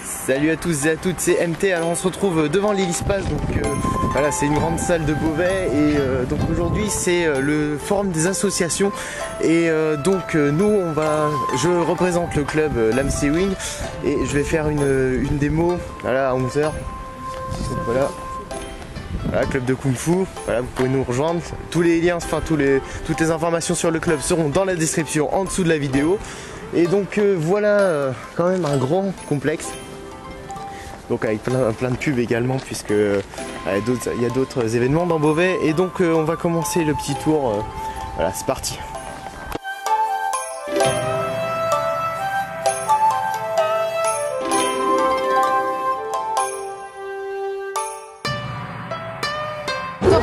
Salut à tous et à toutes, c'est MT. Alors on se retrouve devant l'Hélispace, donc voilà, c'est une grande salle de Beauvais et donc aujourd'hui c'est le forum des associations et donc nous je représente le club l'AMC Wing et je vais faire une démo voilà, à 11h. Donc voilà, club de Kung Fu, voilà, vous pouvez nous rejoindre. Tous les liens, enfin toutes les informations sur le club seront dans la description en dessous de la vidéo. Et donc voilà, quand même un grand complexe. Donc avec plein de pubs également, puisque il y a d'autres événements dans Beauvais. Et donc on va commencer le petit tour. Voilà, c'est parti.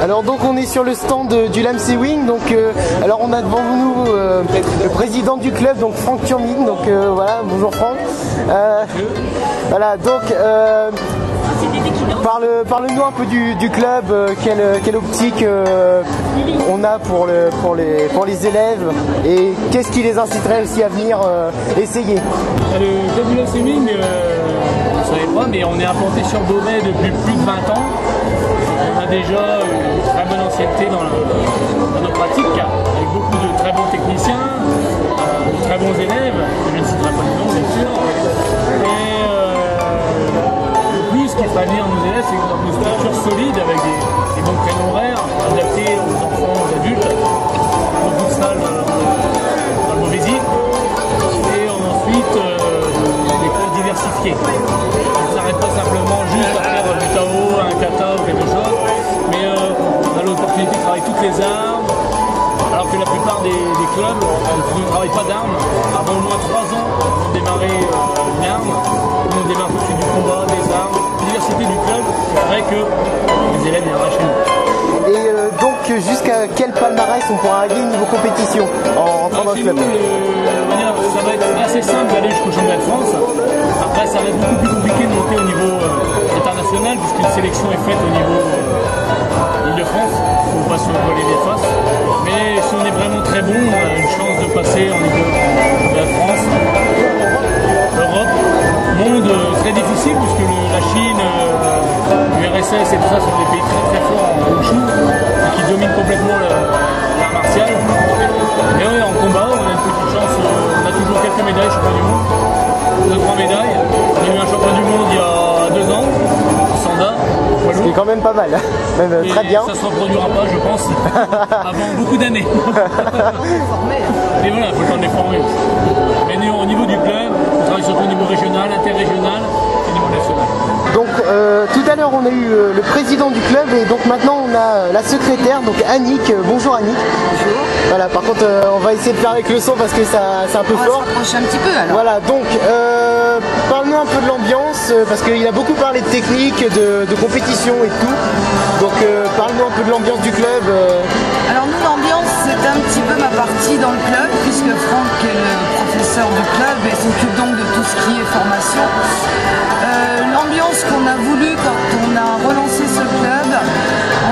Alors donc on est sur le stand du l'AMC Wing, donc alors on a devant nous le président du club, donc Franck Turming, donc voilà, bonjour Franck. Voilà, donc parle-nous un peu du club, quelle optique on a pour les élèves et qu'est-ce qui les inciterait aussi à venir essayer. Le club du l'AMC Wing, vous ne savez pas, mais on est implanté sur Beauvais depuis plus de 20 ans. On a déjà une très bonne ancienneté dans nos pratiques, avec beaucoup de très bons techniciens, de très bons élèves, je ne citerai pas les noms bien sûr. Et le plus ce qui ferait venir nos élèves, c'est une structure solide avec des bons créneaux horaires adaptés aux enfants, aux adultes, beaucoup de salles dans le Beauvaisis, et ensuite des cours diversifiés. On ne s'arrête pas simplement juste à faire du Tao, un kata ou quelque chose, mais on a l'opportunité de travailler toutes les armes, alors que la plupart des clubs ne travaillent pas d'armes. Avant au moins 3 ans, on démarrait une arme, on démarre tout de suite du combat, des armes, la diversité du club, c'est vrai que les élèves viendraient chez nous. Et donc jusqu'à quel palmarès on pourra aller niveau compétition en rentrant dans le club? Ça va être assez simple d'aller jusqu'au championnat de France. Après ça va être beaucoup plus compliqué de monter au niveau international puisqu'une sélection est faite au niveau Île-de-France. Il ne faut pas se voler les faces. Mais si on est vraiment très bon, on a une chance de passer au niveau de la France, Europe. Monde très difficile puisque la Chine, l'URSS et tout ça sont des pays très très forts en wushu qui dominent complètement l'art martial. Et ouais, en combat, on a une petite chance, on a toujours quelques médailles champion du monde. On a 3 médailles. On a eu un champion du monde il y a 2 ans, en Sanda. Ce qui est quand même pas mal, même et très bien. Ça se reproduira pas, je pense, avant beaucoup d'années. Et voilà, il faut le temps de les former aussi. Mais au niveau du club, on travaille surtout au niveau régional, interrégional et au niveau national. Donc tout à l'heure on a eu le président du club et donc maintenant on a la secrétaire, donc Annick. Bonjour Annick. Bonjour. Voilà, par contre on va essayer de faire avec le son parce que c'est un peu fort. On va s'approcher un petit peu alors. Voilà, donc parle-nous un peu de l'ambiance parce qu'il a beaucoup parlé de technique, de compétition et tout. Donc parle-nous un peu de l'ambiance du club. Alors nous l'ambiance c'est un petit peu ma partie dans le club puisque Franck est le professeur du club et s'occupe donc de tout ce qui est formation. L'ambiance qu'on a voulu quand on a relancé ce club,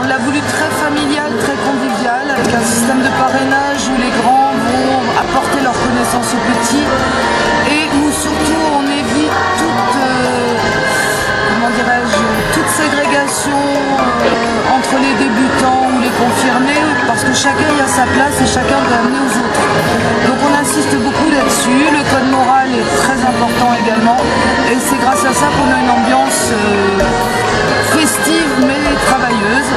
on l'a voulu très familial, très convivial, avec un système de parrainage où les grands vont apporter leurs connaissances aux petits et où surtout on évite toute ségrégation entre les débutants ou les confirmés parce que chacun y a sa place et chacun doit amener aux autres. Donc on insiste beaucoup là-dessus, le code moral est très important également et c'est grâce à ça qu'on a une ambiance festive mais travailleuse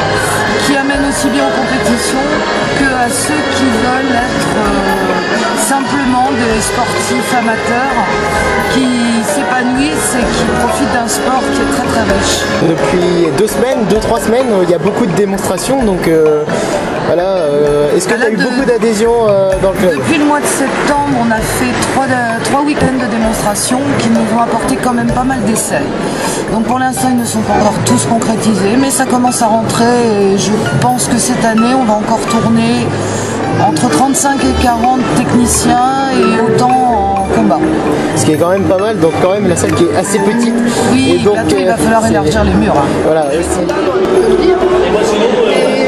qui amène aussi bien aux compétitions qu'à ceux qui veulent être simplement des sportifs amateurs qui s'épanouissent et qui profitent d'un sport qui est très très riche. Depuis 2-3 semaines, il y a beaucoup de démonstrations, donc voilà. Est-ce que tu as eu beaucoup d'adhésion dans le club? Depuis le mois de septembre, on a fait 3 week-ends de démonstration qui nous ont apporté quand même pas mal d'essais. Donc pour l'instant, ils ne sont pas encore tous concrétisés, mais ça commence à rentrer et je pense que cette année, on va encore tourner entre 35 et 40 techniciens et autant en combat. Ce qui est quand même pas mal, donc quand même la salle qui est assez petite. Oui, et donc, bientôt il va falloir élargir les murs. Hein. Voilà. Et